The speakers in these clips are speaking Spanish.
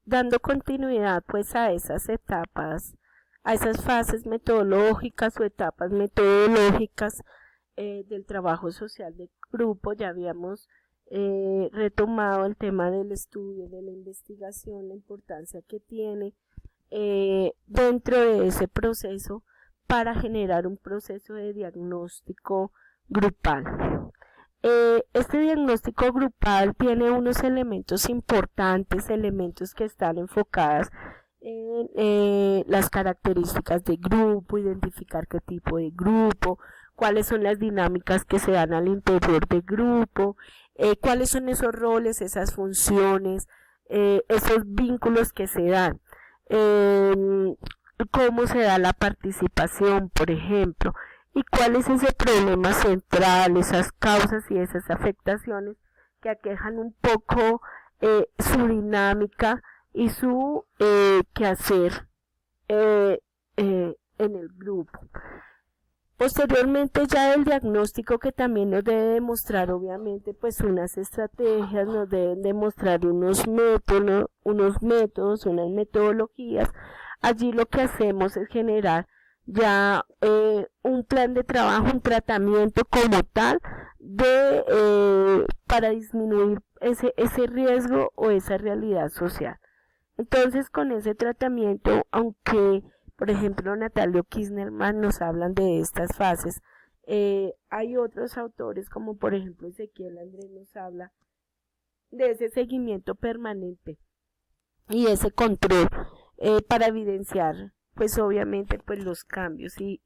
dando continuidad pues a esas etapas, a esas fases metodológicas o etapas metodológicas del trabajo social de grupo. Ya habíamos retomado el tema del estudio, de la investigación, la importancia que tiene dentro de ese proceso para generar un proceso de diagnóstico grupal. Este diagnóstico grupal tiene unos elementos importantes, elementos que están enfocados en las características de grupo, identificar qué tipo de grupo, cuáles son las dinámicas que se dan al interior del grupo, cuáles son esos roles, esas funciones, esos vínculos que se dan, cómo se da la participación, por ejemplo, y cuál es ese problema central, esas causas y esas afectaciones que aquejan un poco su dinámica y su quehacer en el grupo. Posteriormente ya el diagnóstico, que también nos debe demostrar obviamente pues unas estrategias, nos deben demostrar unos métodos, unas metodologías. Allí lo que hacemos es generar ya un plan de trabajo, un tratamiento como tal para disminuir ese riesgo o esa realidad social. Entonces, con ese tratamiento, aunque por ejemplo Natalio Kirchnerman nos hablan de estas fases, hay otros autores como por ejemplo Ezequiel Andrés nos habla de ese seguimiento permanente y ese control para evidenciar pues obviamente pues los cambios y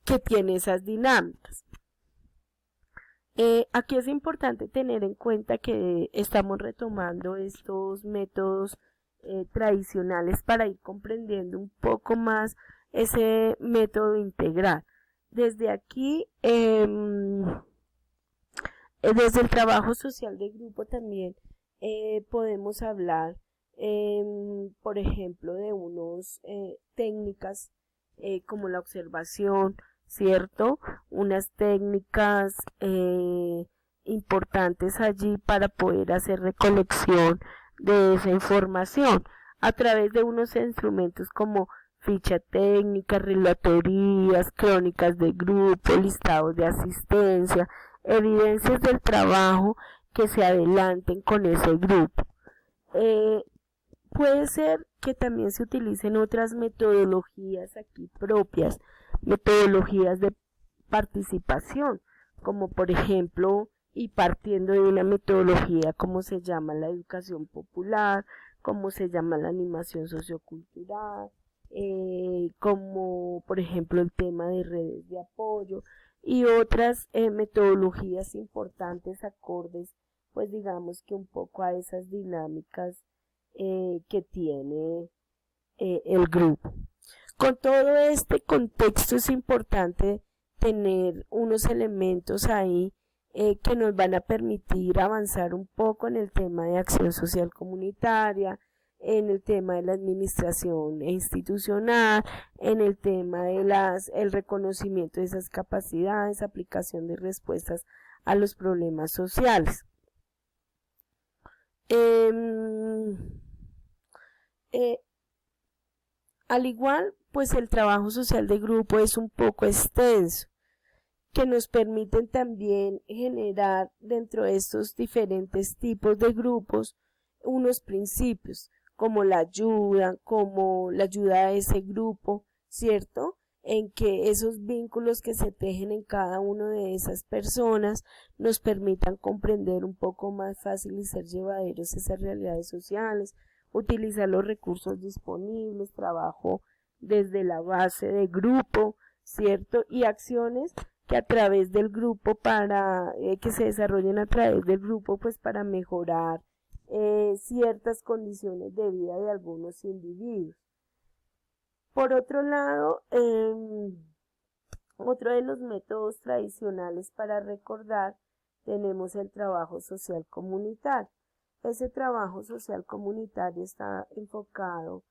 que tiene esas dinámicas. Aquí es importante tener en cuenta que estamos retomando estos métodos tradicionales para ir comprendiendo un poco más ese método integral. Desde aquí, desde el trabajo social de grupo también podemos hablar, por ejemplo, de unas técnicas como la observación, ¿cierto? Unas técnicas importantes allí para poder hacer recolección de esa información a través de unos instrumentos como ficha técnica, relatorías, crónicas de grupo, listados de asistencia, evidencias del trabajo que se adelanten con ese grupo. Puede ser que también se utilicen otras metodologías aquí propias, metodologías de participación, como por ejemplo, y partiendo de una metodología como se llama la educación popular, como se llama la animación sociocultural, como por ejemplo el tema de redes de apoyo y otras metodologías importantes acordes, pues digamos que un poco a esas dinámicas que tiene el grupo. Con todo este contexto es importante tener unos elementos ahí que nos van a permitir avanzar un poco en el tema de acción social comunitaria, en el tema de la administración institucional, en el tema de el reconocimiento de esas capacidades, aplicación de respuestas a los problemas sociales. Al igual, pues el trabajo social de grupo es un poco extenso, que nos permiten también generar dentro de estos diferentes tipos de grupos unos principios, como la ayuda a ese grupo, ¿cierto? En que esos vínculos que se tejen en cada una de esas personas nos permitan comprender un poco más fácil y ser llevaderos esas realidades sociales, utilizar los recursos disponibles, trabajo desde la base de grupo, ¿cierto? Y acciones que a través del grupo que se desarrollen a través del grupo pues para mejorar ciertas condiciones de vida de algunos individuos. Por otro lado, otro de los métodos tradicionales para recordar tenemos el trabajo social comunitario. Ese trabajo social comunitario está enfocado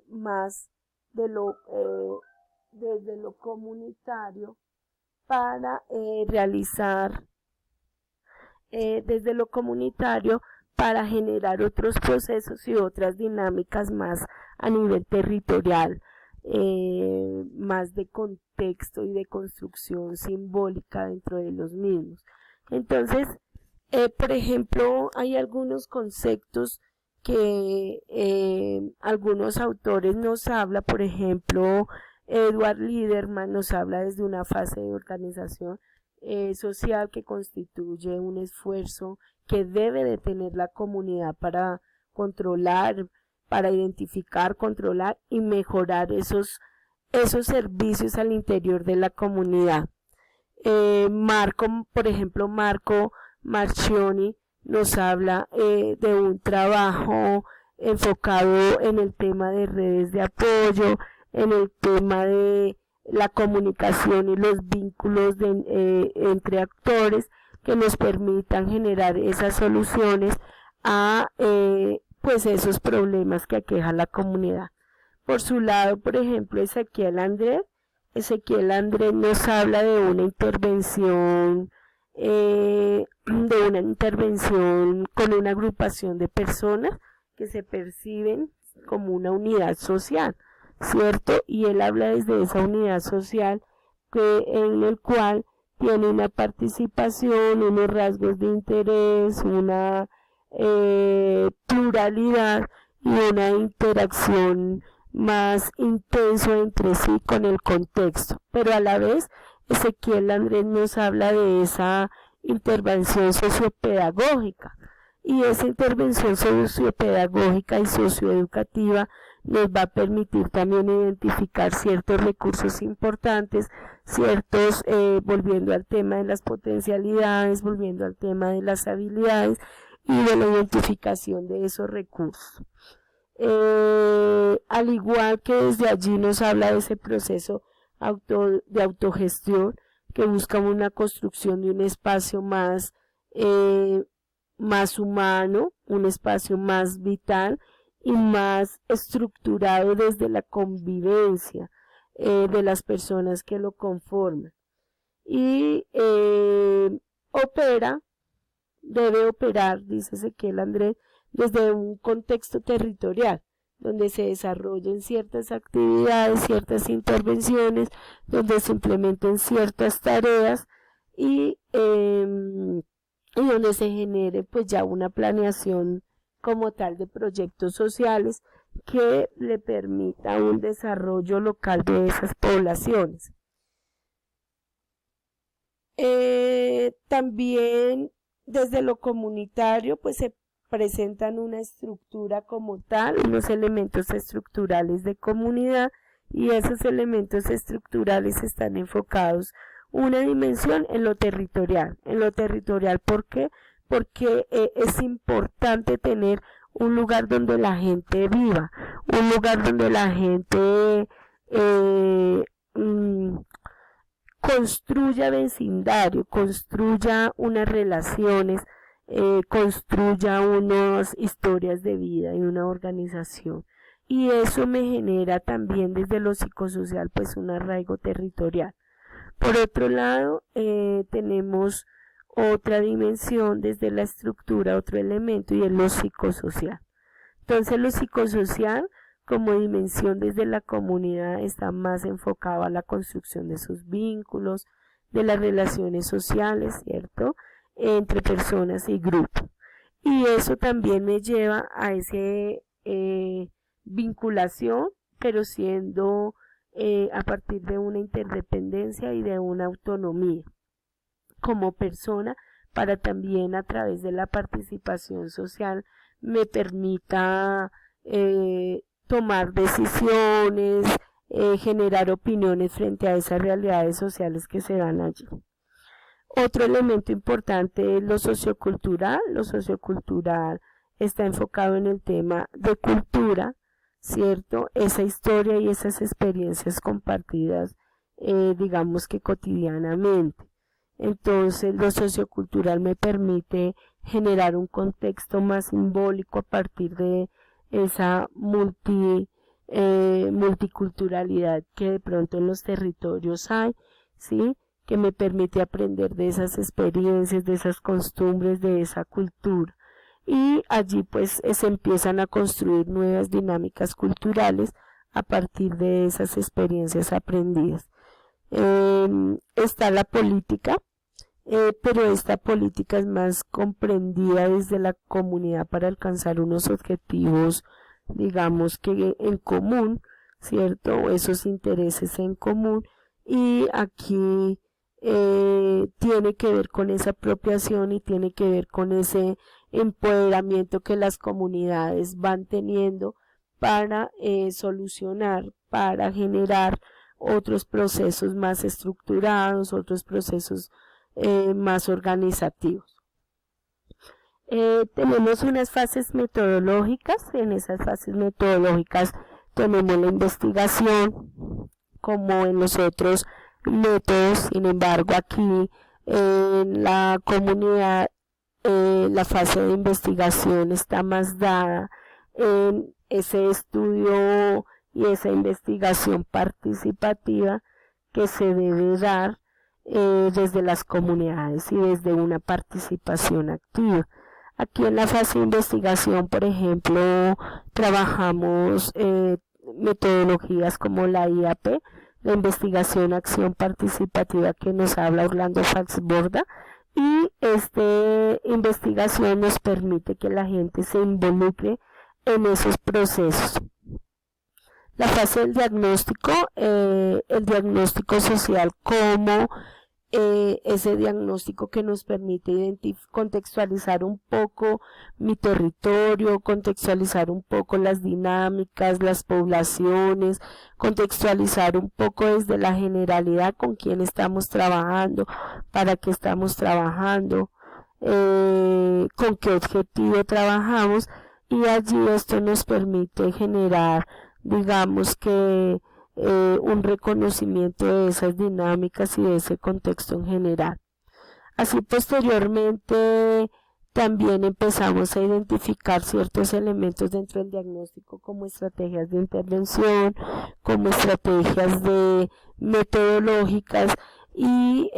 más desde lo comunitario para realizar desde lo comunitario para generar otros procesos y otras dinámicas más a nivel territorial, más de contexto y de construcción simbólica dentro de los mismos. Entonces, por ejemplo, hay algunos conceptos que algunos autores nos habla, por ejemplo, Edward Liederman nos habla desde una fase de organización social que constituye un esfuerzo que debe de tener la comunidad para controlar, para identificar, controlar y mejorar esos servicios al interior de la comunidad. Por ejemplo, Marco Marchioni nos habla de un trabajo enfocado en el tema de redes de apoyo, en el tema de la comunicación y los vínculos entre actores que nos permitan generar esas soluciones a pues esos problemas que aqueja la comunidad. Por su lado, por ejemplo, Ezequiel Andrés nos habla de una intervención con una agrupación de personas que se perciben como una unidad social, ¿cierto? Y él habla desde esa unidad social en el cual tiene una participación, unos rasgos de interés, una pluralidad y una interacción más intenso entre sí con el contexto, pero a la vez Ezequiel Andrés nos habla de esa intervención sociopedagógica, y esa intervención sociopedagógica y socioeducativa nos va a permitir también identificar ciertos recursos importantes, volviendo al tema de las potencialidades, volviendo al tema de las habilidades y de la identificación de esos recursos. Al igual que desde allí nos habla de ese proceso de autogestión que busca una construcción de un espacio más humano, un espacio más vital y más estructurado desde la convivencia de las personas que lo conforman. Y debe operar, dice Ezequiel Andrés, desde un contexto territorial, donde se desarrollen ciertas actividades, ciertas intervenciones, donde se implementen ciertas tareas y donde se genere pues ya una planeación como tal de proyectos sociales que le permita un desarrollo local de esas poblaciones. También desde lo comunitario pues se presentan una estructura como tal, unos elementos estructurales de comunidad, y esos elementos estructurales están enfocados una dimensión en lo territorial. ¿Por qué? Porque es importante tener un lugar donde la gente viva, un lugar donde la gente construya vecindario, construya unas relaciones, construya unas historias de vida y una organización. Y eso me genera también desde lo psicosocial pues un arraigo territorial. Por otro lado, tenemos otra dimensión desde la estructura, otro elemento, y es lo psicosocial. Entonces lo psicosocial como dimensión desde la comunidad está más enfocado a la construcción de sus vínculos, de las relaciones sociales, ¿cierto?, entre personas y grupos. Y eso también me lleva a ese vinculación, pero siendo a partir de una interdependencia y de una autonomía como persona, para también a través de la participación social me permita tomar decisiones, generar opiniones frente a esas realidades sociales que se dan allí. Otro elemento importante es lo sociocultural. Lo sociocultural está enfocado en el tema de cultura, ¿cierto? Esa historia y esas experiencias compartidas, digamos que cotidianamente. Entonces, lo sociocultural me permite generar un contexto más simbólico a partir de esa multiculturalidad que de pronto en los territorios hay, ¿sí?, que me permite aprender de esas experiencias, de esas costumbres, de esa cultura. y allí pues se empiezan a construir nuevas dinámicas culturales a partir de esas experiencias aprendidas. Está la política, pero esta política es más comprendida desde la comunidad para alcanzar unos objetivos, digamos que en común, ¿cierto? Esos intereses en común, y aquí tiene que ver con esa apropiación y tiene que ver con ese empoderamiento que las comunidades van teniendo para solucionar, para generar otros procesos más estructurados, otros procesos más organizativos. Tenemos unas fases metodológicas. En esas fases metodológicas tenemos la investigación, como en los otros métodos. Sin embargo, aquí en la comunidad la fase de investigación está más dada en ese estudio y esa investigación participativa que se debe dar desde las comunidades y desde una participación activa. Aquí en la fase de investigación, por ejemplo, trabajamos metodologías como la IAP, la investigación acción participativa, que nos habla Orlando Faxborda, y esta investigación nos permite que la gente se involucre en esos procesos. La fase del diagnóstico, el diagnóstico social como ese diagnóstico que nos permite contextualizar un poco mi territorio, contextualizar un poco las dinámicas, las poblaciones, contextualizar un poco desde la generalidad con quién estamos trabajando, para qué estamos trabajando, con qué objetivo trabajamos, y allí esto nos permite generar, digamos que un reconocimiento de esas dinámicas y de ese contexto en general. Así posteriormente también empezamos a identificar ciertos elementos dentro del diagnóstico como estrategias de intervención, como estrategias metodológicas, y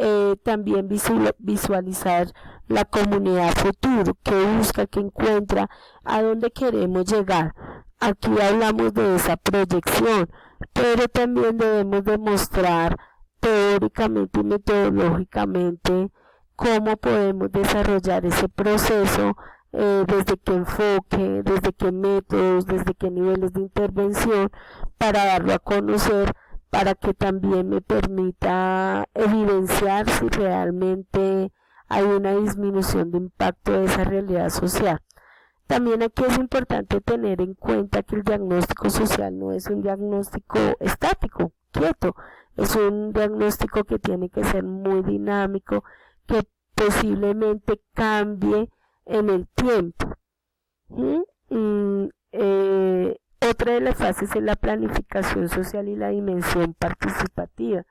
también visualizar la comunidad futuro, que busca, que encuentra, a dónde queremos llegar. Aquí hablamos de esa proyección, pero también debemos demostrar teóricamente y metodológicamente cómo podemos desarrollar ese proceso, desde qué enfoque, desde qué métodos, desde qué niveles de intervención, para darlo a conocer, para que también me permita evidenciar si realmente hay una disminución de impacto de esa realidad social. También aquí es importante tener en cuenta que el diagnóstico social no es un diagnóstico estático, quieto, es un diagnóstico que tiene que ser muy dinámico, que posiblemente cambie en el tiempo. Otra de las fases es la planificación social y la dimensión participativa.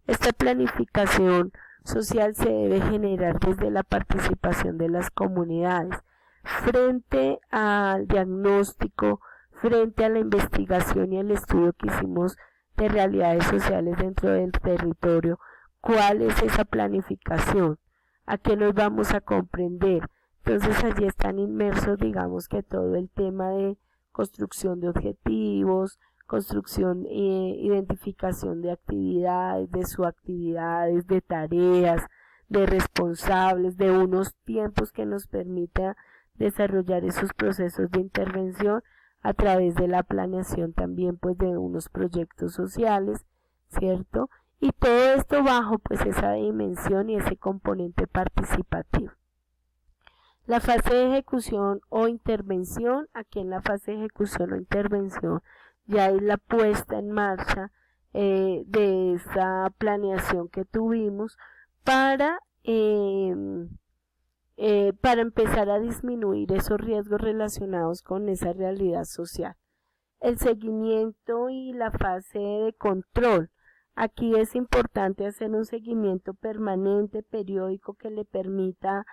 Esta planificación social se debe generar desde la participación de las comunidades. Frente al diagnóstico, frente a la investigación y el estudio que hicimos de realidades sociales dentro del territorio, ¿cuál es esa planificación? ¿A qué nos vamos a comprender? Entonces allí están inmersos, digamos que todo el tema de construcción de objetivos, construcción, identificación de actividades, de subactividades, de tareas, de responsables, de unos tiempos que nos permita desarrollar esos procesos de intervención a través de la planeación también pues de unos proyectos sociales, ¿cierto? Y todo esto bajo pues esa dimensión y ese componente participativo. La fase de ejecución o intervención, aquí en la fase de ejecución o intervención ya es la puesta en marcha de esa planeación que tuvimos para empezar a disminuir esos riesgos relacionados con esa realidad social. El seguimiento y la fase de control. Aquí es importante hacer un seguimiento permanente, periódico, que le permita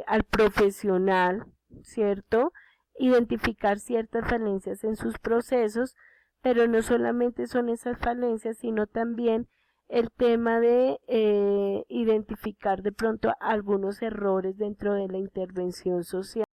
al profesional, ¿cierto?, identificar ciertas falencias en sus procesos, pero no solamente son esas falencias, sino también el tema de identificar de pronto algunos errores dentro de la intervención social